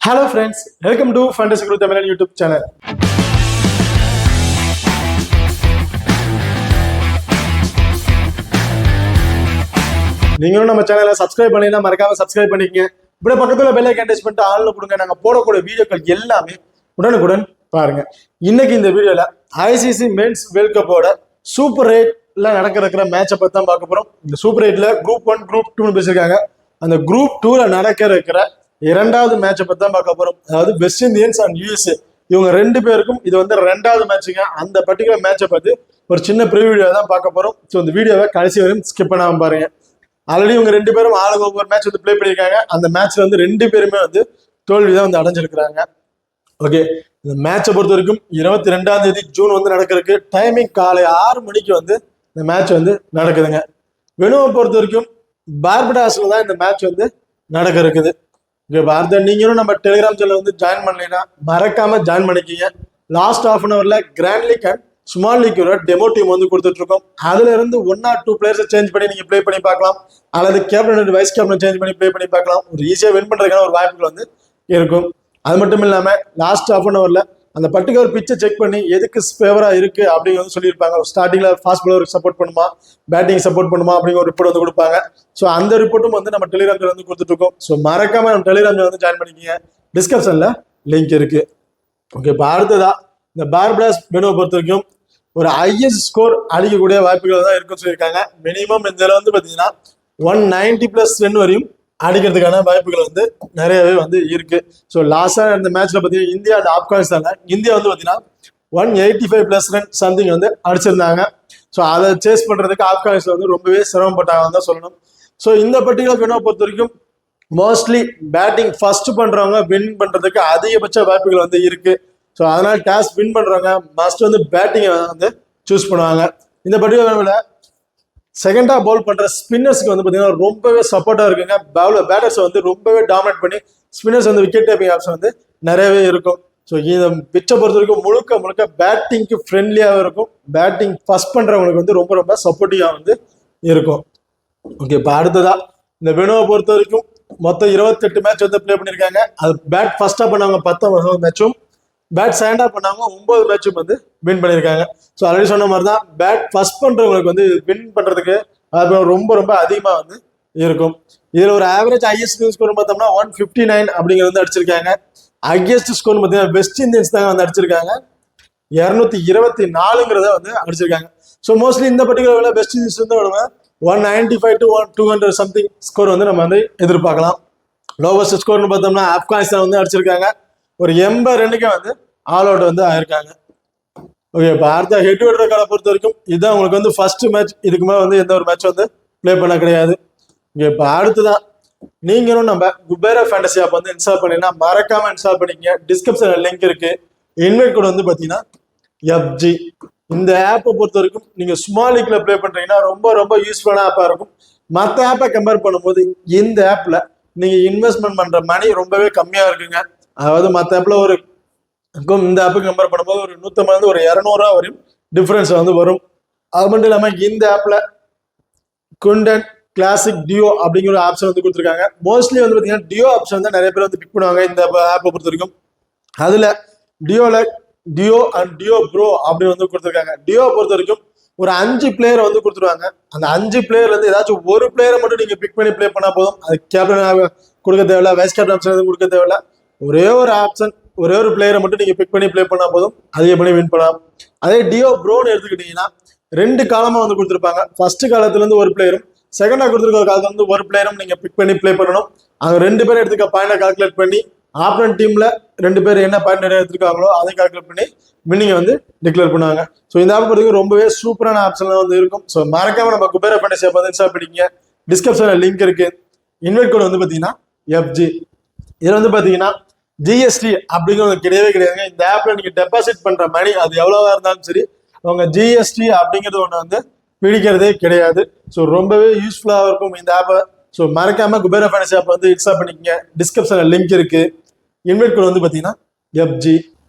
Hello friends, welcome to Fantasy Guru Tamil YouTube channel. நீங்களும் நம்ம சேனலை சப்ஸ்கிரைப் பண்ணினா மறக்காம சப்ஸ்கிரைப் பண்ணிக்கங்க. இப்படி பக்கத்துல பெல் ஐகான் டச் பண்ணிட்டு ஆல்ல கொடுங்க. நாங்க போடக்கூடிய வீடியோக்கள் எல்லாமே உடனுக்குடன் பாருங்க. இன்னைக்கு இந்த வீடியோல ஐசிசி மென்ஸ் வேர்ல்ட் கப்போட சூப்பர் 8ல நடக்கிற மேட்சை பத்தி தான் பார்க்க போறோம். இந்த சூப்பர் 8ல குரூப் 1 குரூப் 2 பேசிருக்காங்க. அந்த குரூப் 2ல நடக்கிற இரண்டாவது மேட்சை பத்தி தான் பார்க்க போறோம். அதாவது வெஸ்ட் இண்டியன்ஸ் அண்ட் யூஎஸ்ஏ இவங்க ரெண்டு பேருக்கும் இது வந்து ரெண்டாவது மேட்சுங்க. அந்த பர்டிகுலர் மேட்சை பத்தி ஒரு சின்ன ப்ரிவியூ தான் பார்க்க போறோம். ஸோ இந்த வீடியோவை கடைசி வரையும் ஸ்கிப் பண்ணாம பாருங்க. ஆல்ரெடி இவங்க ரெண்டு பேரும் ஆளுக்கு ஒவ்வொரு மேட்ச் வந்து பிளே பண்ணியிருக்காங்க. அந்த மேட்ச்ல வந்து ரெண்டு பேருமே வந்து தோல்விதான் வந்து அடைஞ்சிருக்கிறாங்க. ஓகே, இந்த மேட்சை பொறுத்த வரைக்கும் 22ஆம் தேதி ஜூன் வந்து நடக்கிறதுக்கு டைமிங் காலை 6 மணிக்கு வந்து இந்த மேட்ச் வந்து நடக்குதுங்க. வெனுவை பொறுத்த வரைக்கும் பார்படாஸ்ல தான் இந்த மேட்ச் வந்து நடக்க இருக்குது. பாரத நீங்களும் நம்ம டெலிகிராம் சேனல் வந்து ஜாயின் பண்ணலைன்னா மறக்காம ஜாயின் பண்ணிக்கிங்க. லாஸ்ட் ஹாஃப் அன் ஹவர்ல கிராண்ட் லீக் அண்ட் ஸ்மால் லீக்கோட டெமோ டீம் வந்து கொடுத்துட்டு இருக்கோம். அதுல இருந்து 1 or 2 பிளேயர்ஸை சேஞ்ச் பண்ணி நீங்க ப்ளே பண்ணி பார்க்கலாம். அல்லது கேப்டன் வைஸ் கேப்டன் சேஞ்ச் பண்ணி ப்ளே பண்ணி பார்க்கலாம். ஒரு ஈஸியா வின் பண்றதுக்கான ஒரு வாய்ப்புகள் வந்து இருக்கும். அது மட்டும் இல்லாம லாஸ்ட் ஹாஃப் அன் ஹவர்ல அந்த பர்டிகுலர் பிச்சை செக் பண்ணி எதுக்கு ஃபேவரா இருக்கு அப்படின்னு வந்து சொல்லியிருப்பாங்க. ஸ்டார்டிங்ல ஃபாஸ்ட் பாலருக்கு சப்போர்ட் பண்ணுமா, பேட்டிங் சப்போர்ட் பண்ணுமா அப்படிங்கிற ஒரு ரிப்போர்ட் வந்து கொடுப்பாங்க. ஸோ அந்த ரிப்போர்ட்டும் வந்து நம்ம டெலிகிராம் வந்து கொடுத்துட்டு இருக்கோம். ஸோ மறக்காம நம்ம டெலிகிராம் வந்து ஜாயின் பண்ணிக்கிங்க. டிஸ்கிரிப்ஷன்ல லிங்க் இருக்கு. ஓகே, இப்போ அடுத்ததா இந்த பார்படாஸ் பெனுவை பொறுத்த வரைக்கும் ஒரு ஹையஸ்ட் ஸ்கோர் அடிக்கக்கூடிய வாய்ப்புகள் தான் இருக்குன்னு சொல்லியிருக்காங்க. மினிமம் இந்த வந்து பார்த்தீங்கன்னா 190+ ரன் வரையும் அடிக்கிறதுக்கான வாய்ப்புகள் வந்து நிறையவே வந்து இருக்கு. ஸோ லாஸ்டா இந்த மேட்ச்ல பார்த்தீங்கன்னா இந்தியா அண்ட் ஆப்கானிஸ்தான் இந்தியா வந்து பார்த்தீங்கன்னா 185+ ரன் சம்திங் வந்து அடிச்சிருந்தாங்க. ஸோ அதை சேஸ் பண்றதுக்கு ஆப்கானிஸ்தான் வந்து ரொம்பவே சிரமப்பட்டாங்கன்னு தான் சொல்லணும். ஸோ இந்த பர்டிகுலர் பெனுவை பொறுத்த வரைக்கும் மோஸ்ட்லி பேட்டிங் ஃபர்ஸ்ட் பண்றவங்க வின் பண்றதுக்கு அதிகபட்ச வாய்ப்புகள் வந்து இருக்கு. ஸோ அதனால டாஸ் வின் பண்றவங்க மஸ்ட் வந்து பேட்டிங்கை வந்து சூஸ் பண்ணுவாங்க. இந்த பர்டிகுலர் செகண்டா பவுல் பண்ற ஸ்பின்னர்ஸ்க்கு வந்து பாத்தீங்கன்னா ரொம்பவே சப்போர்ட்டா இருக்குங்க. பேட்டர்ஸ் வந்து ரொம்பவே டாமினேட் பண்ணி ஸ்பின்னர்ஸ் வந்து விக்கெட் டேக்கிங் ஆப்ஷன் வந்து நிறையவே இருக்கும். ஸோ இந்த பிச்சை பொறுத்த வரைக்கும் முழுக்க பேட்டிங்க்கு ஃப்ரெண்ட்லியாகவும் இருக்கும். பேட்டிங் ஃபர்ஸ்ட் பண்றவங்களுக்கு வந்து ரொம்ப சப்போர்ட்டிவா வந்து இருக்கும். ஓகே, இப்போ அடுத்ததா இந்த வெனுவை பொறுத்த வரைக்கும் மொத்தம் 28 மேட்ச் வந்து பிளே பண்ணியிருக்காங்க. அது பேட் ஃபர்ஸ்டா பண்ணவங்க 10 மேட்சும், பேட் செகண்டா பண்ணவங்க 9 மேட்சும் வந்து வின் பண்ணியிருக்காங்க. ஸோ ஆல்ரெடி சொன்ன மாதிரி தான் பேட் ஃபர்ஸ்ட் பண்றவங்களுக்கு வந்து வின் பண்றதுக்கு ரொம்ப அதிகமாக வந்து இருக்கும். இதுல ஒரு ஆவரேஜ் ஹையஸ்ட் ஸ்கோர் பார்த்தோம்னா 159 அப்படிங்கிறது வந்து அடிச்சிருக்காங்க. ஹையஸ்ட் ஸ்கோர் பார்த்தீங்கன்னா வெஸ்ட் இண்டீஸ் தாங்க வந்து அடிச்சிருக்காங்க. 224ங்கிறத வந்து அடிச்சிருக்காங்க. ஸோ மோஸ்ட்லி இந்த பர்டிகுலர் வெஸ்ட் இண்டீஸ் வந்து 195 to 200 சம்திங் ஸ்கோர் வந்து நம்ம வந்து எதிர்பார்க்கலாம். லோவஸ்ட் ஸ்கோர்னு பார்த்தோம்னா ஆப்கானிஸ்தான் வந்து அடிச்சிருக்காங்க. ஒரு 80 ரன்னுக்கே வந்து ஆல் அவுட் வந்து ஆயிருக்காங்க. ஓகே, இப்போ அடுத்த ஹெட் டு ஹெட் பொறுத்த வரைக்கும் இதுதான் உங்களுக்கு வந்து ஃபர்ஸ்ட் மேட்ச். இதுக்கு மேலே வந்து எந்த ஒரு மேட்ச் வந்து பிளே பண்ண கிடையாது. ஓகே, இப்போ அடுத்துதான் நீங்களும் நம்ம குபேரா ஃபேண்டசி ஆப் வந்து இன்ஸ்டால் பண்ணினா மறக்காம இன்ஸ்டால் பண்ணிக்கங்க. டிஸ்கிரிப்ஷன்ல லிங்க் இருக்கு. இன்வைட் கோட் வந்து பார்த்தீங்கன்னா FG. இந்த ஆப்பை பொறுத்த வரைக்கும் நீங்க ஸ்மால் லீக்ல பிளே பண்றீங்கன்னா ரொம்ப யூஸ்ஃபுல்லான ஆப்பா இருக்கும். மற்ற ஆப்பை கம்பேர் பண்ணும்போது இந்த ஆப்ல நீங்க இன்வெஸ்ட்மெண்ட் பண்ற மணி ரொம்பவே கம்மியா இருக்குங்க. அதாவது மற்ற ஆப்ல ஒரு இந்த ஆப்புக்கு கம்பேர் பண்ணும்போது ஒரு 150 ஒரு 200 ரூபா வரையும் டிஃபரன்ஸ் வந்து வரும். அது மட்டும் இல்லாம இந்த ஆப்ல குண்டன் கிளாசிக் டியோ அப்படிங்கிற ஒரு ஆப்ஷன் வந்து கொடுத்துருக்காங்க. மோஸ்ட்லி வந்து பாத்தீங்கன்னா டியோ ஆப்ஷன் தான் நிறைய பேர் வந்து பிக் பண்ணுவாங்க இந்த ஆப்பை பொறுத்த வரைக்கும். அதுல டியோ அண்ட் டியோ ப்ரோ அப்படின்னு வந்து கொடுத்துருக்காங்க. டியோ பொறுத்த வரைக்கும் ஒரு 5 பிளேயரை வந்து கொடுத்துருவாங்க. அந்த 5 பிளேயர்ல இருந்து ஏதாச்சும் ஒரு பிளேயரை மட்டும் நீங்க பிக் பண்ணி பிளே பண்ணா போதும். அது கேப்டன் கொடுக்க தேவையில்ல, வைஸ் கேப்டன் ஆப்ஷன் கொடுக்க தேவையில்ல. ஒரே ஒரு பிளேயரை மட்டும் நீங்க பிக் பண்ணி பிளே பண்ணா போதும், அதிக பண்ணி வின் பண்ணலாம். அதே டியோ ப்ரோன்னு எடுத்துக்கிட்டீங்கன்னா 2 காலமா வந்து கொடுத்துருப்பாங்க. ஃபர்ஸ்ட் காலத்துல இருந்து ஒரு பிளேயரும், செகண்டா கொடுத்துருக்க காலத்துல இருந்து ஒரு பிளேயரும் நீங்க பிக் பண்ணி பிளே பண்ணணும். அவங்க 2 பேரும் எடுத்துக்க பாயிண்டை கால்குலேட் பண்ணி ஆப்போனன்ட் டீம்ல 2 பேர் என்ன பாயிண்ட் எடுத்துருக்காங்களோ அதை கால்குலேட் பண்ணி வின்னிங்கை வந்து டிக்ளேர் பண்ணுவாங்க. ஸோ இந்த ஆப் பொறுத்தவரைக்கும் ரொம்பவே சூப்பரான ஆப்ஷன்லாம் வந்து இருக்கும். ஸோ மறக்காம நம்ம குபேரா ஃபேண்டசி ஆப் வந்து இன்ஸ்டால் பண்ணிக்கங்க. டிஸ்கிரிப்ஷன்ல லிங்க் இருக்கு. இன்வைட் கோட் வந்து பாத்தீங்கன்னா FG. இதுல வந்து பாத்தீங்கன்னா GST அப்படிங்கிறது கிடையாதுங்க. இந்த ஆப்ல நீங்க டெபாசிட் பண்ற மணி அது எவ்வளவா இருந்தாலும் சரி, அவங்க GST அப்படிங்கிறது ஒண்ணு வந்து பிடிக்கிறதே கிடையாது. ஸோ ரொம்பவே யூஸ்ஃபுல்லா இருக்கும் இந்த ஆப்பை. ஸோ மறக்காம குபேரா ஃபேண்டசி ஆப் வந்து இன்ஸ்டால் பண்ணிக்கங்க. டிஸ்கிரிப்ஷன்ல லிங்க் இருக்கு. இன்வைட் கோட் வந்து பாத்தீங்கன்னா FG.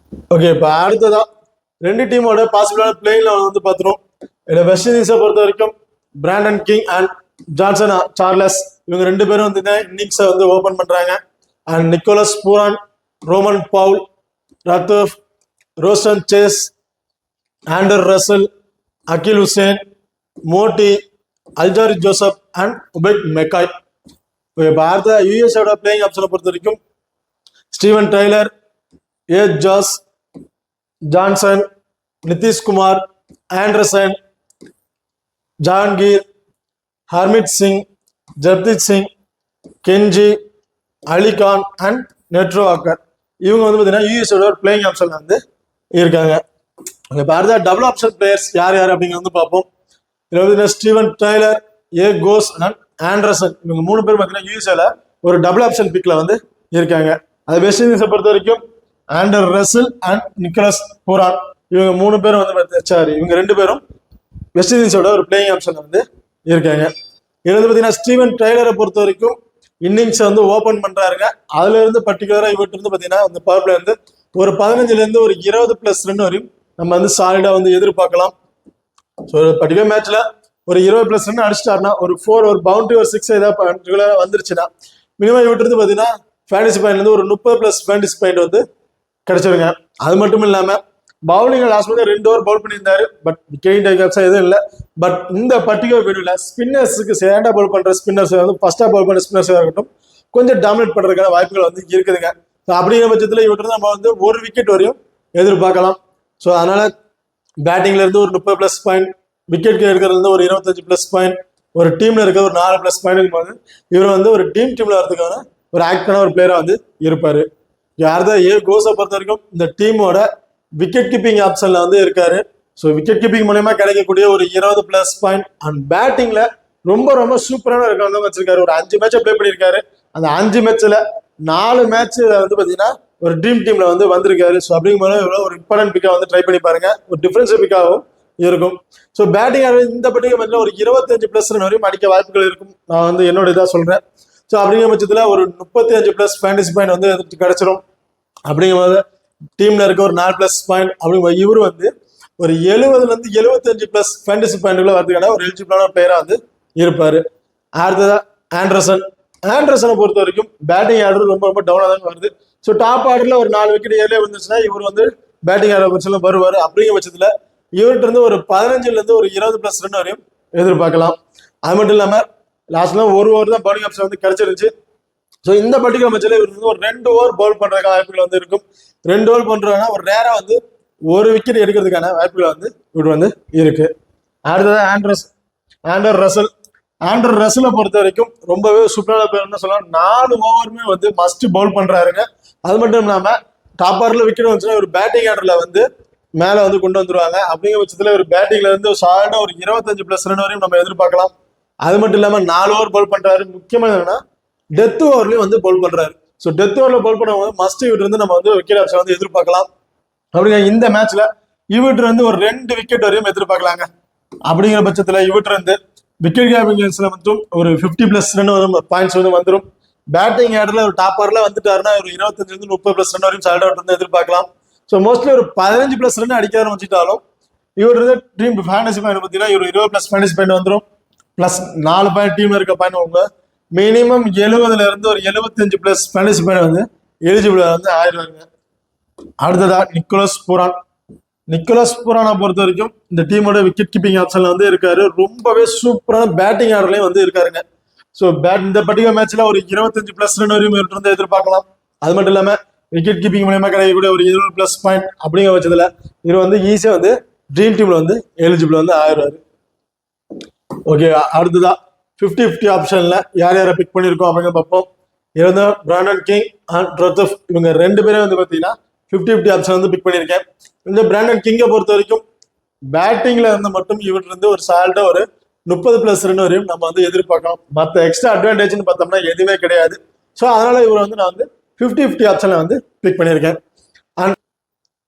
ஓகே, இப்போ அடுத்ததான் 2 டீமோட பாசிபிளான பிளேயிங் லெவல் வந்து பார்த்துரும். இதில் வெஸ்ட் இண்டீஸை பொறுத்த வரைக்கும் Brandon king and Johnson Charles இவங்க 2 பேரும் வந்து இன்னிங்ஸை வந்து ஓபன் பண்றாங்க. And Nicolas பூரான் Roman Pavul, ரத்தோஃப், Roshan chase, ஆண்டர் Russell, Akhil Hussein, Moti, Alzarri Joseph and உபேக் McCoy. Bharata யூஎஸோட playing ஆப்ஷனை பொறுத்த வரைக்கும் ஸ்டீவன் டைலர், ஜாஸ், ஜான்சன், நிதிஷ்குமார், ஆண்டர்சன், ஜஹாங்கீர், ஹர்மித் சிங், ஜப்தீத் சிங், கெஞ்சி, அலிகான் அண்ட் நெட்ரோ அக்கர். இவங்க வந்து பார்த்தீங்கன்னா யூஎஸோட ஒரு பிளேயிங் ஆப்ஷன்ல வந்து இருக்காங்க. பாரத டபுள் ஆப்ஷன் பிளேயர்ஸ் யார் யார் அப்படிங்கிறது வந்து பார்ப்போம். இதில் வந்து Steven Taylor, Gous and Anderson இவங்க 3 பேர் பார்த்தீங்கன்னா யூஎஸ்ஏல ஒரு டபுள் ஆப்ஷன் பிக்ல வந்து இருக்காங்க. அது வெஸ்ட் இண்டீஸை பொறுத்த வரைக்கும் ஆண்டர் ரசல் அண்ட் நிக்கோலஸ் பூரான் இவங்க 3 பேரும் வந்து இவங்க 2 பேரும் வெஸ்ட் இண்டீஸோட ஒரு பிளேயிங் ஆப்ஷன்ல வந்து இருக்காங்க. இது வந்து பார்த்தீங்கன்னா ஸ்டீவன் டைலரை பொறுத்த வரைக்கும் இன்னிங்ஸை வந்து ஓப்பன் பண்றாருங்க. அதுல இருந்து பர்டிகுலரா இவர்கிட்ட இருந்து பார்த்தீங்கன்னா அந்த பவர் பிளே வந்து ஒரு 15ல ஒரு 20+ ரன் வரையும் நம்ம வந்து சாலிடா வந்து எதிர்பார்க்கலாம். ஸோ பர்டிகுலர் மேட்ச்ல ஒரு 20+ ரன் அடிச்சிட்டாருன்னா ஒரு 4 ஒரு பவுண்டரி ஒரு 6 ஏதாவது பர்டிகுலரா வந்துருச்சுன்னா மினிமம் இவர்கிட்ட இருந்து பார்த்தீங்கன்னா ஃபேண்டசி பாயிண்ட்ல இருந்து ஒரு 30+ ஃபேண்டசி பாயிண்ட் வந்து கிடைச்சிருங்க. அது மட்டும் இல்லாம பவுலிங் லாஸ்ட் வந்து 2 ஓவர் பவுல் பண்ணியிருந்தாரு. பட் விக்கெட் டேக்கர்ஸா எதுவும் இல்லை. பட் இந்த பர்டிகுலர் வீடியோல ஸ்பின்னர்ஸுக்கு செகண்டா பவுல் பண்ற ஸ்பின்னர்ஸ் வந்து ஃபர்ஸ்டா பவுல் பண்ற ஸ்பின்னர்ஸா இருக்கட்டும் கொஞ்சம் டாமினேட் பண்றதுக்கான வாய்ப்புகள் வந்து இருக்குதுங்க. அப்படிங்கிற பட்சத்தில் இவர்கிட்ட நம்ம வந்து 1 விக்கெட் வரையும் எதிர்பார்க்கலாம். ஸோ அதனால பேட்டிங்ல இருந்து ஒரு 30+ பாயிண்ட், விக்கெட் எடுக்கிறது இருந்து ஒரு 25+ பாயிண்ட், ஒரு டீம்ல இருக்க ஒரு 4+ பாயிண்ட் போது இவர் வந்து ஒரு டீம்ல வரதுக்கான ஒரு ஆக்டான ஒரு பிளேயரா வந்து இருப்பாரு. யார்தான் கோஸை பொறுத்த வரைக்கும் இந்த டீமோட விக்கெட் கீப்பிங் ஆப்ஷன்ல வந்து இருக்காரு. ஸோ விக்கெட் கீப்பிங் மூலயமா கிடைக்கக்கூடிய ஒரு 20+ பாயிண்ட் அண்ட் பேட்டிங்ல ரொம்ப ரொம்ப சூப்பரான இருக்க வந்து வச்சிருக்காரு. ஒரு 5 மேட்சை பிளே பண்ணியிருக்காரு. அந்த 5 மேட்ச்ல 4 மேட்ச் வந்து பாத்தீங்கன்னா ஒரு ட்ரீம் டீம்ல வந்து வந்திருக்காரு. ஸோ அப்படிங்கும்போது ஒரு இம்பார்ட்டன்ட் பிக்கா வந்து ட்ரை பண்ணி பாருங்க. ஒரு டிஃபரன்ஸ் பிக்காகவும் இருக்கும். ஸோ பேட்டிங் இந்த பர்டிகுலர் மேட்ச்ல ஒரு 25+ ரன் வரையும் அடிக்க வாய்ப்புகள் இருக்கும். நான் வந்து என்னோட இதாக சொல்றேன். ஸோ அப்படிங்கிற பட்சத்தில் ஒரு 35+ ஃபேண்டசி பாயிண்ட் வந்து கிடைச்சிடும். அப்படிங்கும்போது டீம்ல இருக்க ஒரு 4+ பாயிண்ட் அப்படிங்கும்போது இவர் வந்து ஒரு 70 75+ ஃபேண்டசி பாயிண்ட்குள்ள வரதுக்கான ஒரு எலிஜிபிளான பிளேயரா வந்து இருப்பாரு. அடுத்ததா ஆண்டர்சனை பொறுத்த வரைக்கும் பேட்டிங் ஆர்டர் ரொம்ப ரொம்ப டவுனா தான் வருது. ஸோ டாப் ஆர்டர்ல ஒரு 4 விக்கெட் ஏர்லேயே வந்துச்சுன்னா இவர் வந்து பேட்டிங் ஆர்டர் பட்சத்தில் வருவார். அப்படிங்கிற பட்சத்தில் இவர்கிட்ட இருந்து ஒரு 15ல ஒரு 20+ ரன் வரையும் எதிர்பார்க்கலாம். அது மட்டும் இல்லாம லாஸ்ட்ல ஒரு ஓவர் தான் பவுலிங் ஆப்ஷன் வந்து கிடைச்சிருச்சு. ஸோ இந்த பர்டிகுலர் மேட்ச்ல இவர் வந்து ஒரு 2 ஓவர் பவுல் பண்றதுக்கான வாய்ப்புகள் வந்து இருக்கும். 2 ஓவர் பண்றாங்கன்னா ஒரு ரேரா வந்து 1 விக்கெட் எடுக்கிறதுக்கான வாய்ப்புகள் வந்து இவர் வந்து இருக்கு. அடுத்தது ஆண்டர் ரசலை பொறுத்த வரைக்கும் ரொம்பவே சூப்பரான பேர் சொல்லலாம். 4 ஓவருமே வந்து மஸ்ட் பவுல் பண்றாருங்க. அது மட்டும் இல்லாம டாப் ஆர்டர்ல விக்கெட் வந்துச்சுன்னா ஒரு பேட்டிங் ஆர்டர்ல வந்து மேல வந்து கொண்டு வந்துருவாங்க. அப்படிங்கிற பட்சத்துல ஒரு பேட்டிங்ல இருந்து சாலிடா ஒரு 25+ ரன் வரையும் நம்ம எதிர்பார்க்கலாம். அது மட்டும் இல்லாம 4 ஓவர் பவுல் பண்றாரு. முக்கியமா என்னன்னா டெத் ஓவர்லயும் வந்து பவுல் பண்றாரு. ஸோ டெத் ஓவர்ல பவுல் பண்ணும்போது மஸ்ட் இவர்கிட்ட இருந்து நம்ம வந்து விக்கெட் ஆப்ஷன் வந்து எதிர்பார்க்கலாம். அப்படிங்க இந்த மேட்ச்ல இவர்கிட்ட இருந்து ஒரு 2 விக்கெட் வரையும் எதிர்பார்க்கலாங்க. அப்படிங்கிற பட்சத்துல இவர்கிட்ட இருந்து விக்கெட் கேப்பிங்ஸ்ல மட்டும் ஒரு 50+ ரன் வரும் பாயிண்ட்ஸ் வந்து வந்துடும். பேட்டிங் ஆர்டர்ல ஒரு டாப் ஆர்டர்ல வந்துட்டாருன்னா ஒரு 25-30+ ரன் வரையும் சாலிடா வந்து எதிர்பார்க்கலாம். ஸோ மோஸ்ட்லி ஒரு 15+ ரன் அடிக்க ஆரம்பிச்சுட்டாலும் இவர் இருந்து டீம் ஃபேண்டசி பாயிண்ட் பார்த்தீங்கன்னா இவர் 20+ ஃபேண்டசி பாயிண்ட் வந்துடும். பிளஸ் 4 பாயிண்ட் டீம்ல இருக்க பாயிண்ட் உங்க மினிமம் 70ல இருந்து ஒரு 75+ ஃபேண்டசி பாயிண்ட் வந்து எலிஜிபிள் வந்து ஆயிடுவாங்க. அடுத்ததா நிக்கோலஸ் பூரானை பொறுத்த வரைக்கும் இந்த டீமோட விக்கெட் கீப்பிங் ஆப்ஷன்ல வந்து இருக்காரு. ரொம்பவே சூப்பரான பேட்டிங் ஆர்டர்லயும் வந்து இருக்காருங்க. ஸோ இந்த பர்டிகுலர் மேட்ச்ல ஒரு 25+ ரன் வரையும் இருந்து எதிர்பார்க்கலாம். அது மட்டும் இல்லாம விக்கெட் கீப்பிங் மூலமா கிடைக்கக்கூடிய ஒரு 20+ பாயிண்ட் அப்படிங்கிற பட்சத்துல இவர் வந்து ஈஸியா வந்து ட்ரீம் டீம்ல வந்து எலிஜிபிள் வந்து ஆயிடுவாரு. ஓகே, அடுத்ததா 50-50 ஆப்ஷன்ல யார் யாரை பிக் பண்ணிருக்கோம் அப்படிங்கிற பார்ப்போம். இவங்க பிராண்டன் கிங் அண்ட் ரத்தோஃப் இவங்க 2 பேரும் வந்து பாத்தீங்கன்னா 50-50 ஆப்ஷன் வந்து பிக் பண்ணியிருக்கேன். இந்த பிராண்டன் கிங்கை பொறுத்த வரைக்கும் பேட்டிங்ல இருந்து மட்டும் இவர்கிட்ட இருந்து ஒரு சால்ட்டா ஒரு 30+ ரன் வரையும் நம்ம வந்து எதிர்பார்க்கலாம். மற்ற எக்ஸ்ட்ரா அட்வான்டேஜ்னு பார்த்தோம்னா எதுவுமே கிடையாது. ஸோ அதனால இவர் வந்து நான் வந்து 50-50 ஆப்ஷன்ல வந்து பிக் பண்ணியிருக்கேன். அண்ட்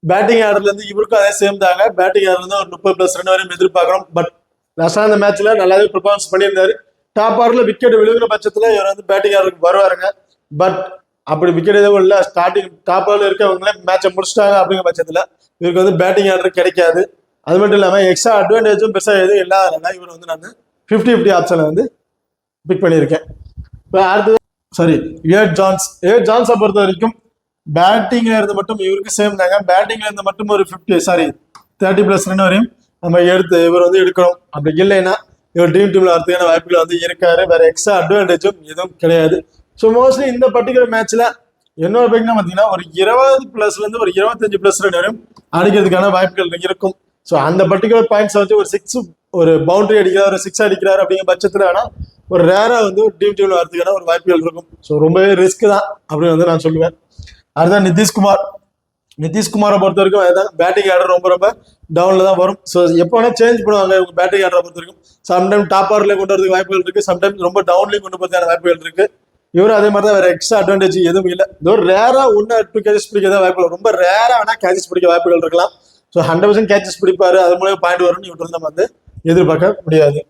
பேட்டிங் ஆர்டர்ல இருந்து இவருக்கும் அதே சேம் தாங்க. பேட்டிங் ஆர்டர்ல இருந்து ஒரு 30+ ரன் வரையும் எதிர்பார்க்கிறோம். பட் லாஸ்டா அந்த மேட்ச்ல நல்லாவே பெர்ஃபார்மன்ஸ் பண்ணியிருந்தாரு. டாப் ஆர்டர்ல விக்கெட் விழுகிற பட்சத்துல இவர் வந்து பேட்டிங் ஆர்டருக்கு வருவாருங்க. பட் அப்படி விக்கெட் எதுவும் இல்லை, ஸ்டார்டிங் டாப் ஆர்டர்ல இருக்கவங்களே மேட்சை முடிச்சிட்டாங்க அப்படிங்கிற பட்சத்துல இவருக்கு வந்து பேட்டிங் ஆர்டர் கிடைக்காது. அது மட்டும் இல்லாம எக்ஸ்ட்ரா அட்வான்டேஜும் பெருசா எதுவும் இல்லாதனால இவர் வந்து நான் 50-50 ஆப்ஷன்ல வந்து பிக் பண்ணியிருக்கேன். இப்போ அடுத்தது ஜான்ஸை பொறுத்த வரைக்கும் பேட்டிங்ல இருந்து மட்டும் இவருக்கு சேம் தாங்க. பேட்டிங்ல இருந்து மட்டும் ஒரு 30+ ரன் வரையும் நம்ம இவர் வந்து எடுக்கணும். அப்படி இல்லைன்னா இவர் ட்ரீம் டீம்ல வரதுக்கான வாய்ப்புகள் வந்து இருக்காரு. வேற எக்ஸ்ட்ரா அட்வான்டேஜும் எதுவும் கிடையாது. ஸோ மோஸ்ட்லி இந்த பர்டிகுலர் மேட்ச்ல என்னோட பேக்னா பார்த்தீங்கன்னா ஒரு 20+ இருந்து ஒரு 25+ ரன் வரையும் அடிக்கிறதுக்கான வாய்ப்புகள் இருக்கும். ஸோ அந்த பர்டிகுலர் பாயிண்ட்ஸ் வந்து ஒரு 6 ஒரு பவுண்டரி அடிக்கிறார், ஒரு 6 அடிக்கிறார் அப்படிங்கிற பட்சத்தில் வேணா ஒரு ரேரா வந்து ஒரு ட்ரீம் டீம்ல வரதுக்கான ஒரு வாய்ப்புகள் இருக்கும். ஸோ ரொம்பவே ரிஸ்க் தான் அப்படின்னு வந்து நான் சொல்லுவேன். அதுதான் நிதிஷ்குமாரை பொறுத்த வரைக்கும் அதுதான் பேட்டிங் ஆர்டர் ரொம்ப ரொம்ப டவுன்ல தான் வரும். ஸோ எப்போ வேணா சேஞ்ச் பண்ணுவாங்க இவங்க பேட்டிங் ஆர்டரை பொறுத்த வரைக்கும். சம்டைம் டாப் ஆர்ல கொண்டு வரதுக்கு வாய்ப்புகள் இருக்கு, சம்டைம்ஸ் ரொம்ப டவுன்லயும் கொண்டு போறதுக்கான வாய்ப்புகள் இருக்கு. இவரும் அதே மாதிரி தான், வேற எக்ஸ்ட்ரா அட்வான்டேஜ் எதுவும் இல்லை. இதோ ரேரா 1 or 2 கேச்சஸ் பிடிக்க தான் வாய்ப்புகள், ரொம்ப ரேரா வேணா கேச்சஸ் பிடிக்க வாய்ப்புகள் இருக்கலாம். ஸோ 100% கேச்சஸ் பிடிப்பாரு, அது மூலம் பாயிண்ட் வரும்னு இவற்றை நம்ம வந்து எதிர்பார்க்க முடியாது.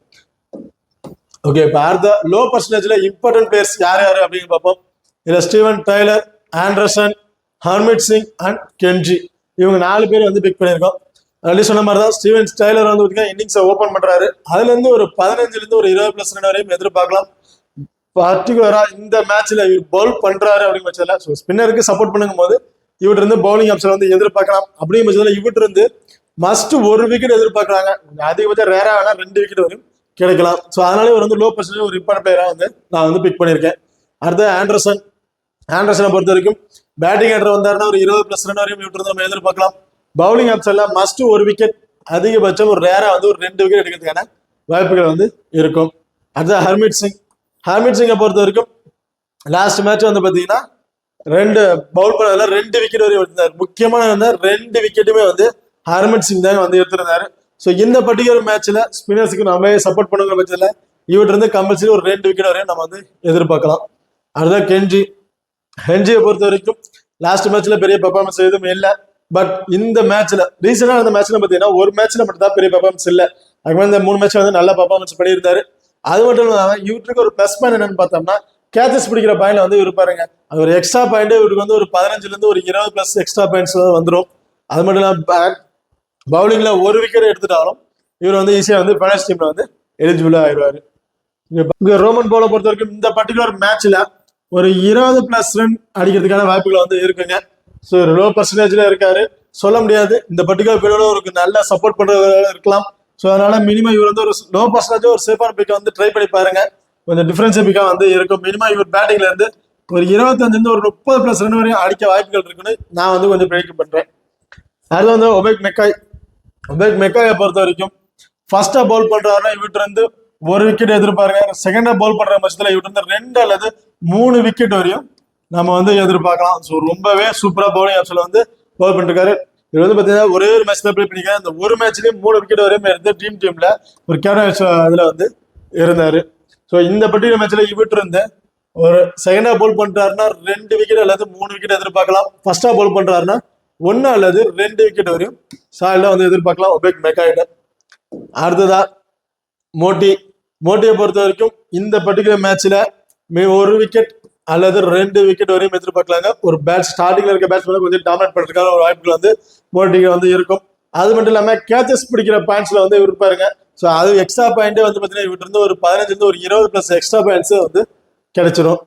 ஓகே, இப்போ அடுத்த லோ பர்சன்டேஜ்ல இம்பார்ட்டன்ட் பிளேயர்ஸ் யார் யாரு அப்படின்னு பார்ப்போம். இதுல Steven Taylor, Anderson, Harmeet Singh and Kenji, இவங்க 4 பேர் வந்து பிக் பண்ணியிருக்கோம். ஆல்ரெடி சொன்ன மாதிரி தான் ஸ்டீவன் டைலர் வந்து இன்னிங்ஸை ஓப்பன் பண்றாரு. அதுல இருந்து ஒரு 15 இருந்து ஒரு 20+ ரன் வரையும் எதிர்பார்க்கலாம். பர்டிகுலரா இந்த மேட்ச்ல இவர் பவுல் பண்றாரு அப்படிங்கிற பட்சத்துல ஸோ ஸ்பின்னருக்கு சப்போர்ட் பண்ணும் போது இவர்கிட்ட இருந்து பவுலிங் ஆப்ஷன் வந்து எதிர்பார்க்கலாம். அப்படிங்கிற பட்சத்துல இவர்கிட்ட இருந்து மஸ்ட் 1 விக்கெட் எதிர்பார்க்கறாங்க. அதிகபட்சம் ரேரா வேணா 2 விக்கெட் வரையும் கிடைக்கலாம். ஸோ அதனால இவர் வந்து லோ பர்சன்டேஜ் ஒரு இம்பார்ட்டன்ட் பிளேயரா வந்து நான் வந்து பிக் பண்ணியிருக்கேன். அடுத்து ஆண்டர்சனை பொறுத்த வரைக்கும் பேட்டிங் ஆர்டர் வந்தாருன்னா ஒரு 20+ ரன் வரையும் இவர்கிட்ட நம்ம எதிர்பார்க்கலாம். பவுலிங் ஆப்ஷன்ல மஸ்ட் 1 விக்கெட், அதிகபட்சம் ஒரு ரேரா வந்து ஒரு 2 விக்கெட் எடுக்கிறதுக்கான வாய்ப்புகள் வந்து இருக்கும். அடுத்து ஹர்மிட் சிங்கை பொறுத்த வரைக்கும் லாஸ்ட் மேட்ச் வந்து பாத்தீங்கன்னா 2 பவுல் பண்ணதுல 2 விக்கெட் வரையும் எடுத்திருந்தாரு. முக்கியமான வந்து 2 விக்கெட்டுமே வந்து ஹர்மிட் சிங் தான் வந்து எடுத்திருந்தாரு. ஸோ இந்த பர்டிகுலர் மேட்ச்ல ஸ்பின்னர்ஸுக்கு நம்ம சப்போர்ட் பண்ணுங்கிற பட்சத்தில் இவர்கிட்ட இருந்து கம்பல்சரி ஒரு 2 விக்கெட் வரையும் நம்ம வந்து எதிர்பார்க்கலாம். அதுதான் ஹென்ஜியை பொறுத்த வரைக்கும் லாஸ்ட் மேட்ச்ல பெரிய பெர்ஃபார்மன்ஸ் எதுவும் இல்லை. பட் இந்த மேட்ச்ல ரீசெண்டா அந்த மேட்ச்ல பாத்தீங்கன்னா ஒரு மேட்ச்ல மட்டும் தான் பெரிய பெர்ஃபார்மன்ஸ் இல்லை. அதுக்கு இந்த 3 மேட்ச் வந்து நல்ல பெர்ஃபார்மன்ஸ் பண்ணியிருந்தாரு. அது மட்டும் இல்லாம இவருக்கு ஒரு பிளஸ் பாயிண்ட் என்னன்னு பார்த்தோம்னா கேச்சஸ் பிடிக்கிற பாயிண்ட்ல வந்து இருப்பாருங்க. அது ஒரு எக்ஸ்ட்ரா பாயிண்ட் இவருக்கு வந்து ஒரு 15 இருந்து ஒரு 20+ எக்ஸ்ட்ரா பாயிண்ட்ஸ் வந்துடும். அது மட்டும் இல்லாம பவுலிங்ல 1 விக்கெட் எடுத்துட்டாலும் இவர் வந்து ஈஸியா வந்து ஃபைனல்ஸ் டீம்ல வந்து எலிஜிபிளா ஆயிடுவாரு. ரோமன் போல பொறுத்த வரைக்கும் இந்த பர்டிகுலர் மேட்ச்ல ஒரு 20+ ரன் அடிக்கிறதுக்கான வாய்ப்புகள் வந்து இருக்குங்க. ஸோ லோ பர்சன்டேஜ்ல இருக்காரு, சொல்ல முடியாது. இந்த பர்டிகுலர் பீரியட் ஒரு நல்ல சப்போர்ட் பண்றவங்க இருக்கலாம். ஸோ அதனால மினிமம் இவர் வந்து ஒரு லோ பர்சன்டேஜ் ஒரு சேஃபான பிக்கை வந்து ட்ரை பண்ணி பாருங்க. கொஞ்சம் டிஃபரன்ஸ் பிக்கா வந்து இருக்கும். மினிமம் இவர் பேட்டிங்ல இருந்து ஒரு 25 இருந்து ஒரு 30+ ரன் வரையும் அடிக்க வாய்ப்புகள் இருக்குன்னு நான் வந்து கொஞ்சம் ப்ரெடிக்ட் பண்றேன். அது வந்து ஒபேக் மெக்காயை பொறுத்த வரைக்கும் ஃபர்ஸ்டா பவுல் பண்றாருன்னா இவர்கிட்ட இருந்து 1 விக்கெட் எதிர்பாருங்க. செகண்டா பவுல் பண்ற பட்சத்துல இவர்கிட்ட இருந்து 2 அல்லது 3 விக்கெட் வரையும் நம்ம வந்து எதிர்பார்க்கலாம். ஸோ ரொம்பவே சூப்பரா பவுலிங் ஆப்ஷன்ல வந்து பவுல் பண்ணிருக்காரு. இது வந்து பாத்தீங்கன்னா ஒரே ஒரு மேட்ச் தான் ப்ளே பண்ணிருக்காரு. அந்த ஒரு மேட்ச்லயும் 3 விக்கெட் வரையும் இருந்து ட்ரீம் டீம்ல ஒரு கேப்டன் இதுல வந்து இருந்தாரு. ஸோ இந்த பர்டிகுலர் மேட்ச்ல இவர்கிட்ட இருந்து ஒரு செகண்டா பவுல் பண்றாருன்னா 2 விக்கெட் அல்லது 3 விக்கெட் எதிர்பார்க்கலாம். ஃபர்ஸ்டா பவுல் பண்றாருன்னா 1 அல்லது 2 விக்கெட் வரையும் சாலிடா வந்து எதிர்பார்க்கலாம் ஒபேக் மெக்காயிட்ட. அடுத்ததா மோட்டியை பொறுத்த வரைக்கும் இந்த பர்டிகுலர் மேட்ச்ல 1 விக்கெட் அல்லது 2 விக்கெட் வரையும் எதிர்பார்க்கலாங்க. ஒரு ஸ்டார்டிங்ல இருக்க பேட்ஸ்மேன் கொஞ்சம் டாமினேட் பண்றதுக்கான ஒரு வாய்ப்புகள் வந்து மோட்டிக்கு வந்து இருக்கும். அது மட்டும் இல்லாம கேச்சஸ் பிடிக்கிற பாயிண்ட்ஸ்ல வந்து இருப்பாருங்க. ஸோ அது எக்ஸ்ட்ரா பாயிண்டே வந்து பாத்தீங்கன்னா இவர்கிட்ட இருந்து ஒரு 15 இருந்து ஒரு 20+ எக்ஸ்ட்ரா பாயிண்ட்ஸ் வந்து கிடைச்சிடும்.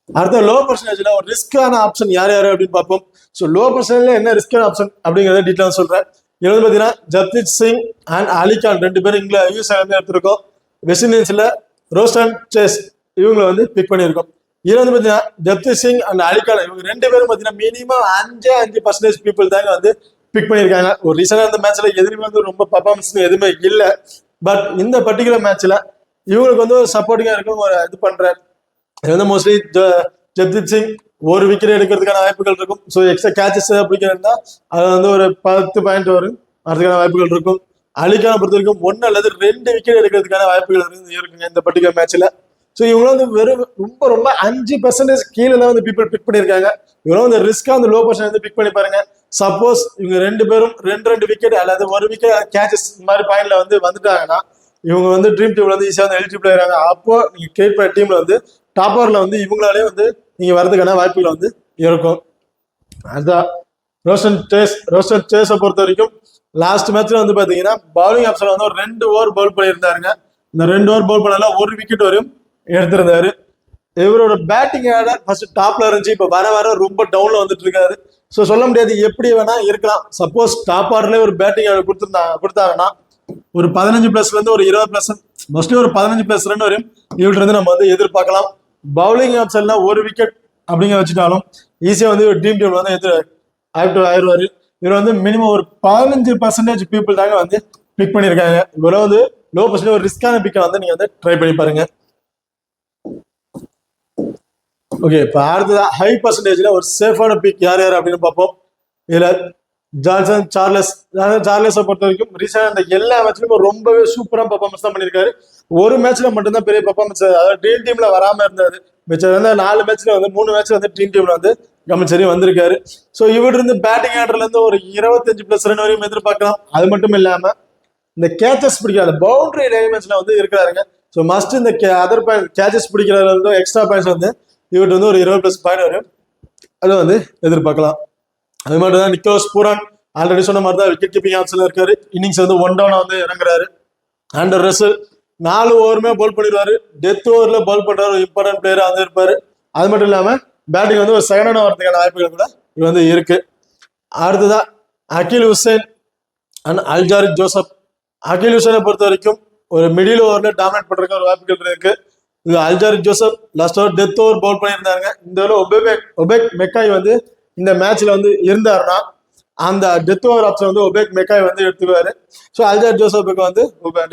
அடுத்த லோ பர்சன்டேஜ்ல ஒரு ரிஸ்கான ஆப்ஷன் யார் அப்படின்னு பார்ப்போம். ஸோ லோ பர்சன்டேஜ்ல என்ன ரிஸ்கான ஆப்ஷன் அப்படிங்கிறத டீட்டெயில் சொல்றேன். இது வந்து பாத்தீங்கன்னா ஜப்தீப் சிங் அண்ட் அலிகான் 2 பேரும் யூஎஸ்ஏ வந்து எடுத்திருக்கோம். வெஸ்ட் இண்டீஸ்ல ரோஸ்டன் சேஸ் இவங்களை வந்து பிக் பண்ணியிருக்கோம். இதுல வந்து பாத்தீங்கன்னா ஜப்தீப் சிங் அண்ட் அலிகான் இவங்க 2 பேரும் பாத்தீங்கன்னா மினிமம் 5% பீப்புள் தாங்க வந்து பிக் பண்ணியிருக்காங்க. ஒரு ரீசெண்டா இந்த மேட்ச்ல எதுவுமே வந்து ரொம்ப பர்ஃபார்மன்ஸ் எதுவுமே இல்லை. பட் இந்த பர்டிகுலர் மேட்ச்ல இவங்களுக்கு வந்து ஒரு சப்போர்ட்டிங்கா இருக்கும் ஒரு இது பண்றாரு. இது வந்து மோஸ்ட்லி ஜப்தீப் சிங் 1 விக்கெட் எடுக்கிறதுக்கான வாய்ப்புகள் இருக்கும். ஸோ எக்ஸ்ட்ரா கேச்சஸ் பிடிக்கிறதுனா அது வந்து ஒரு 10 பாயிண்ட் வரும் அதுக்கான வாய்ப்புகள் இருக்கும். அலிகானை பொறுத்த வரைக்கும் 1 அல்லது 2 விக்கெட் எடுக்கிறதுக்கான வாய்ப்புகள் இருக்குங்க இந்த பர்டிகுலர் மேட்ச்ல. ஸோ இவங்க வந்து வெறும் ரொம்ப 5% கீழே தான் வந்து பீப்புள் பிக் பண்ணியிருக்காங்க. இவங்களும் வந்து ரிஸ்கா வந்து லோ பர்சன்ட் வந்து பிக் பண்ணி பாருங்க. சப்போஸ் இவங்க 2 பேரும் 2 விக்கெட் அல்லது 1 விக்கெட் கேச்சஸ் இந்த மாதிரி பாயிண்ட்ல வந்து வந்துட்டாங்கன்னா இவங்க வந்து ட்ரீம் டீம்ல வந்து ஈஸியா வந்து எலிஜிபிள் ஆகிறாங்க. அப்போ நீங்க கிரியேட் பண்ண டீம்ல வந்து டாப் ஓவர்ல வந்து இவங்களாலே வந்து நீங்க வரதுக்கான வாய்ப்புகள் வந்து இருக்கும். அதுதான் ரோஸ்டன் சேஸை பொறுத்த வரைக்கும் லாஸ்ட் மேட்ச்ல வந்து பாத்தீங்கன்னா பவுலிங் ஆப்ஷன்ல வந்து ஒரு 2 ஓவர் பவுல் பண்ணியிருந்தாருங்க. இந்த 2 ஓவர் பவுல் பண்ணால 1 விக்கெட் வரையும் எடுத்திருந்தாரு. இவரோட பேட்டிங் ஆர்டர் ஃபர்ஸ்ட் டாப்ல இருந்துச்சு, இப்போ வர வர ரொம்ப டவுன்ல வந்துட்டு இருக்காரு. ஸோ சொல்ல முடியாது, எப்படி வேணா இருக்கலாம். சப்போஸ் டாப் ஆர்டர்லேயே ஒரு பேட்டிங் ஆர்டர் கொடுத்தாங்கன்னா ஒரு 15+ல இருந்து ஒரு 20+, மோஸ்ட்லி ஒரு 15+ ரன் வரையும் இவர்கிட்ட இருந்து நம்ம வந்து எதிர்பார்க்கலாம். பவுலிங் ஆப்ஷன்ல ஒரு விக்கெட் அப்படிங்க வச்சுட்டாலும் ஈஸியா வந்து ஒரு டீம் வந்து ஆயிடுவாரு. இவர் வந்து மினிமம் ஒரு 15% பீப்புள் தாங்க வந்து பிக் பண்ணியிருக்காங்க. இவ்வளவு வந்து லோ பர்சன்டேஜ் ஒரு ரிஸ்கான பிக்கை வந்து நீங்க வந்து ட்ரை பண்ணி பாருங்க. ஓகே, இப்போ அடுத்ததா ஹை பர்சன்டேஜ்ல ஒரு சேஃபான பிக் யார் யார் அப்படின்னு பார்ப்போம். இதுல ஜான்சன் சார்லஸை பொறுத்த வரைக்கும் ரீசெண்டா இந்த எல்லா மேட்ச்லயும் ரொம்பவே சூப்பரா பர்ஃபார்மன்ஸ் தான் பண்ணியிருக்காரு. ஒரு மேட்ச்ல மட்டும்தான் பெரிய பர்ஃபார்மன்ஸ், அதாவது ட்ரீம் டீம்ல வராம இருந்தாரு. மிச்சம் வந்து 4 மேட்ச்ல வந்து 3 மேட்ச்ல வந்து ட்ரீம் டீம்ல வந்து கம்பல்சரி வந்திருக்காரு. ஸோ இவர் இருந்து பேட்டிங் ஆர்டர்ல இருந்து ஒரு 25+ ரன் வரையும் எதிர்பார்க்கலாம். அது மட்டும் இல்லாம இந்த கேச்சஸ் பிடிக்காத பவுண்டரி எலிமெண்ட்ஸ்ல வந்து இருக்கிறாருங்க. ஸோ மஸ்ட் இந்த அதர் பாயிண்ட் கேச்சஸ் பிடிக்கிறதுல வந்து எக்ஸ்ட்ரா பாயிண்ட்ஸ் வந்து இவர்கிட்ட வந்து ஒரு 20+ பாயிண்ட் வரும், அதை வந்து எதிர்பார்க்கலாம். அது மட்டும் தான் நிக்கோலஸ் பூரான் ஆல்ரெடி சொன்ன மாதிரி தான் விக்கெட் கீப்பிங் ஆப்ஷன்ல இருக்காரு. இன்னிங்ஸ் வந்து 1 டவுன் வந்து இறங்குறாரு. ஆண்டர் ரசல் 4 ஓவருமே பால் பண்ணிடுவாரு. டெத் ஓவர்ல பால் பண்ற ஒரு இம்பார்ட்டன்ட் பிளேயரா வந்து இருப்பாரு. அது மட்டும் இல்லாம பேட்டிங் வந்து ஒரு செகண்ட் வரதுக்கான வாய்ப்புகள் கூட இது வந்து இருக்கு. அடுத்ததான் அகில் ஹுசைன் அண்ட் அல்ஜாரிக் ஜோசப். அகில் ஹுசைனை பொறுத்த வரைக்கும் ஒரு மிடில் ஓவர்ல டாமினேட் பண்றதுக்கு ஒரு வாய்ப்புகள் இருக்கு. இது அல்ஜாரிக் Joseph last over death over bowl பண்ணியிருந்தாங்க. இந்த ஒபேக் மெக்காய் வந்து இந்த மேட்ச்ல வந்து இருந்தாருன்னா அந்த டெத் ஓவர் ஆப்ஷன் வந்து ஒபேக் மெக்காய் வந்து எடுத்துக்குவாரு. ஸோ அல்ஜாரிக் ஜோசப்புக்கு வந்து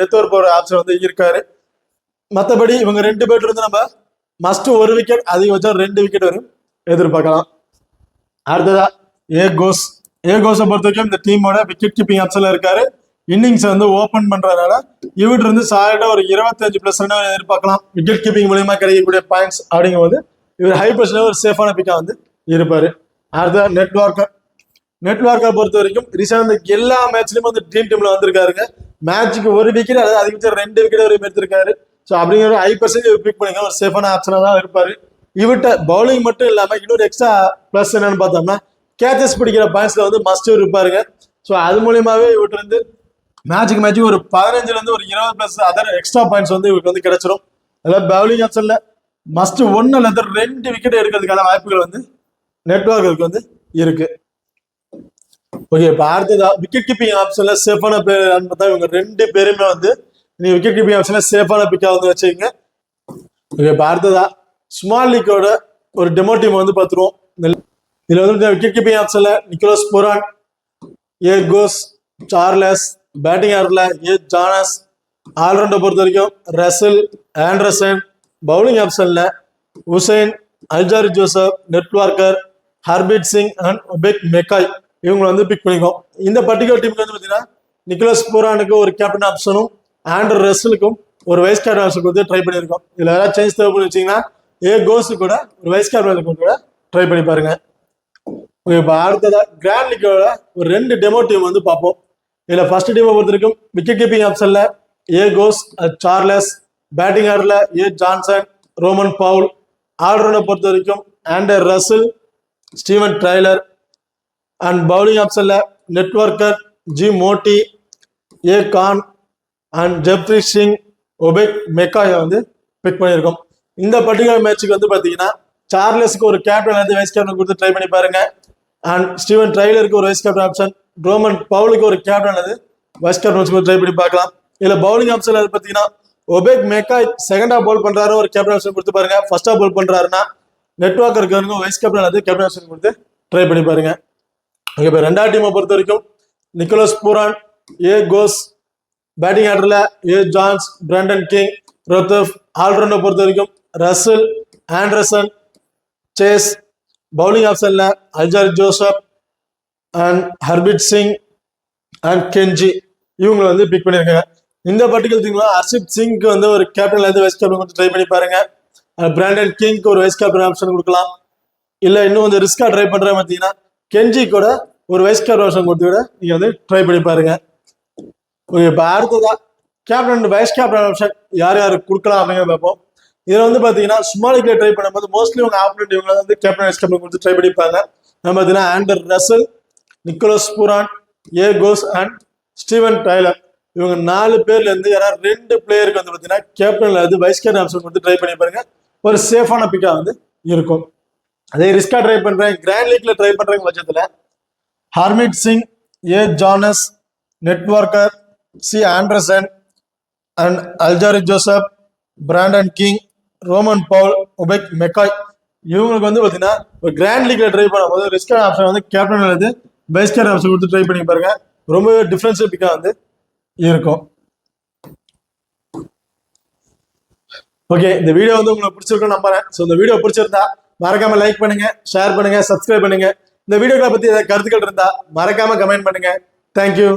டெத் ஓவர் போற ஆப்ஷன் வந்து இருக்காரு. மற்றபடி இவங்க 2 பேர் இருந்து நம்ம மஸ்ட் ஒரு விக்கெட், அதிகபட்சம் 2 விக்கெட் வரும் எதிர்பார்க்கலாம். அடுத்ததா ஏகோஸை பொறுத்த வரைக்கும் இந்த டீமோட விக்கெட் கீப்பிங் ஆப்ஷன்ல இருக்காரு. இன்னிங்ஸ் வந்து ஓபன் பண்றதுனால இவர்கிட்ட இருந்து சாலிடா ஒரு 25+ ரன் எதிர்பார்க்கலாம். விக்கெட் கீப்பிங் மூலியமா கிடைக்கக்கூடிய பாயிண்ட்ஸ் அப்படிங்கும்போது இவர் ஹை பர்சன்டேஜ் ஒரு சேஃபான பிக்கா வந்து இருப்பாரு. அடுத்த நெட்வார்க்கை பொறுத்த வரைக்கும் ரீசெண்டா எல்லா மேட்ச்லயும் வந்து ட்ரீம் டீம்ல வந்திருக்காருங்க. மேட்சுக்கு ஒரு விக்கெட், அதாவது அதிகபட்சம் 2 விக்கெட் வரையும் எடுத்திருக்காரு. ஸோ அப்படிங்கிற ஹை பர்சன்டேஜ் பிக் பண்ணிக்க ஒரு சேஃபான ஆப்ஷனா தான் இருப்பாரு. இவர்கிட்ட பவுலிங் மட்டும் இல்லாம இன்னொரு எக்ஸ்ட்ரா பிளஸ் என்னன்னு பார்த்தோம்னா கேச்சஸ் பிடிக்கிற பாயிண்ட்ஸ்ல வந்து மஸ்ட் இருப்பாருங்க. ஸோ அது மூலியமாவே இவர்கிட்ட இருந்து மேட்சுக்கு ஒரு 15ல இருந்து ஒரு 20+ அதர் எக்ஸ்ட்ரா பாயிண்ட்ஸ் வந்து இவருக்கு வந்து கிடைச்சிடும். அதாவது பவுலிங் ஆப்ஷன்ல மஸ்ட் 1 அல்லது 2 விக்கெட் எடுக்கிறதுக்கான வாய்ப்புகள் வந்து நெட்வொர்க்கு வந்து இருக்கு. ஓகே, இப்போ அடுத்ததா விக்கெட் கீப்பிங் ஆப்ஷன்ல சேஃபான பேர் பார்த்தா இவங்க 2 பேருமே வந்து நீங்க விக்கெட் கீப்பிங் ஆப்ஷன்ல சேஃபான பிக்கா வந்து வச்சுக்கோங்க. ஓகே, இப்போ அடுத்ததா ஸ்மால் லீக்கோட ஒரு டெமோ டீம் வந்து பார்த்துருவோம். இதுல வந்து விக்கெட் கீப்பிங் ஆப்ஷன்ல நிக்கோலஸ் பூரான், கோஸ் சார்லஸ், பேட்டிங் ஆர்டர்ல ஜானஸ், ஆல்ரவுண்டை பொறுத்த வரைக்கும் ரசல், ஆண்டர்சன், பவுலிங் ஆப்ஷன்ல ஹுசைன், அல்ஜாரிக் Joseph, Netravalkar, Harmeet Singh and Obed McCoy இவங்களை வந்து பிக் பண்ணிக்கோம். இந்த பர்டிகுலர் டீமுக்கு வந்து பார்த்தீங்கன்னா நிக்கோலஸ் பூரானுக்கு ஒரு கேப்டன் ஆப்ஷனும் ஆண்டர் ரசலுக்கும் ஒரு வைஸ் கேப்டன் ஆப்ஷன் கொடுத்து ட்ரை பண்ணியிருக்கோம். இதுல ஏதாவது சேஞ்ச் தேவைப்பட்டு வச்சிங்கன்னா கோஸு கூட ஒரு வைஸ் கேப்டன் கூட ட்ரை பண்ணி பாருங்க. இப்போ அடுத்ததா கிராண்ட் லீக்கோட ஒரு 2 டெமோ டீம் வந்து பார்ப்போம். இதுல ஃபர்ஸ்ட் டீமை பொறுத்த வரைக்கும் விக்கெட் கீப்பிங் ஆப்ஷன்ல கோஸ் சார்லஸ், பேட்டிங் ஆர்டர்ல ஜான்சன், ரோமன் பவுல், ஆல்ரவுண்டை பொறுத்த வரைக்கும் Andre Russell, Steven Taylor and bowling ஆப்ஷன்ல நெட்வொர்க்கர், மோட்டி, கான் அண்ட் ஜெப்ரி சிங், ஒபேக் மெக்காயை வந்து பிக் பண்ணியிருக்கோம். இந்த பர்டிகுலர் மேட்சுக்கு வந்து பார்த்தீங்கன்னா சார்லஸுக்கு ஒரு கேப்டன் வந்து வைஸ் கேப்டன் கொடுத்து ட்ரை பண்ணி பாருங்க. அண்ட் ஸ்டீவன் ட்ரைலருக்கு ஒரு வைஸ் கேப்டன் ஆப்ஷன், ரோமன் பவுலுக்கு ஒரு கேப்டன் வந்து வைஸ் கேப்டன் ட்ரை பண்ணி பார்க்கலாம். இதுல பவுலிங் ஆப்ஷன்ல பார்த்தீங்கன்னா ஒபேக் மெக்காய் செகண்டா பால் பண்றாரு, ஒரு கேப்டன் ஆப்ஷன் கொடுத்து பாருங்க. ஃபர்ஸ்டா பால் பண்றாருன்னா நெட்வொர்க்கருக்கு வைஸ் கேப்டன் வந்து கேப்டன் ஆப்ஷன் கொடுத்து ட்ரை பண்ணி பாருங்க. இப்போ 2வது டீமை பொறுத்த வரைக்கும் நிக்கோலஸ் பூரான், கோஸ், பேட்டிங் ஆர்டர்ல ஜான்ஸ், பிராண்டன் கிங், ரோத்தப், ஆல்ரவுண்டை பொறுத்த வரைக்கும் ரசல், ஆண்டர்சன், சேஸ், பவுலிங் ஆப்ஷன்ல அல்ஜாரிக் Joseph and Harmeet Singh and கென்ஜி இவங்களை வந்து பிக் பண்ணியிருக்காங்க. இந்த பர்டிகுலர் டீம்ல ஹர்ஷித் சிங்க்கு வந்து ஒரு கேப்டன்ல இருந்து வைஸ் கேப்டன் கொடுத்து ட்ரை பண்ணி பாருங்க. பிராண்டன் கிங்க்கு ஒரு வைஸ் கேப்டன் ஆப்ஷன் கொடுக்கலாம். இல்ல இன்னும் கொஞ்சம் ரிஸ்கா ட்ரை பண்ற பார்த்தீங்கன்னா கென்ஜி கூட ஒரு வைஸ் கேப்டன் ஆப்ஷன் கொடுத்து கூட நீங்க வந்து ட்ரை பண்ணி பாருங்க. இப்போ அடுத்ததா கேப்டன் வைஸ் கேப்டன் ஆப்ஷன் யார் யாருக்கு கொடுக்கலாம் அப்படிங்கிறத பார்ப்போம். இதுல வந்து பாத்தீங்கன்னா ஸ்மால் லீக்ல ட்ரை பண்ணும்போது மோஸ்ட்லி உங்க ஆப்போனன்ட் இவங்க வந்து கேப்டன் வைஸ் கேப்டன் கொடுத்து ட்ரை பண்ணிப்பாங்க. நம்ம பார்த்தீங்கன்னா Andre Russell, Nicholas Pooran, Gous and Steven Taylor இவங்க 4 பேர்ல இருந்து யாராவது 2 பிளேயருக்கு வந்து பாத்தீங்கன்னா கேப்டன்ல இருந்து வைஸ் கேப்டன் ஆப்ஷன் கொடுத்து ட்ரை பண்ணி பாருங்க. ஒரு சேஃபான பிக்கா வந்து இருக்கும். அதே ரிஸ்கா ட்ரை பண்றேன், கிராண்ட் லீக்ல ட்ரை பண்றேங்க பட்சத்துல Harmeet Singh, A Jones, Netravalkar, C Anderson and Alzarri Joseph, Brandon King, Rovman Powell, Obed McCoy, இவங்களுக்கு வந்து பாத்தீங்கன்னா ஒரு கிராண்ட் லீக்ல ட்ரை பண்ணும்போது ரிஸ்கான ஆப்ஷன் வந்து கேப்டன் வந்து பெஸ்ட் ஆப்ஷன் கொடுத்து ட்ரை பண்ணி பாருங்க. ரொம்பவே டிஃபரன்ஷியல் பிக்கா வந்து இருக்கும். ஓகே, இந்த வீடியோ வந்து உங்களுக்கு பிடிச்சிருக்கும் நம்புறேன். ஸோ இந்த வீடியோ பிடிச்சிருந்தா மறக்காம லைக் பண்ணுங்க, ஷேர் பண்ணுங்க, சப்ஸ்கிரைப் பண்ணுங்க. இந்த வீடியோக்களை பத்தி ஏதாவது கருத்துக்கள் இருந்தா மறக்காம கமெண்ட் பண்ணுங்க. தேங்க்யூ.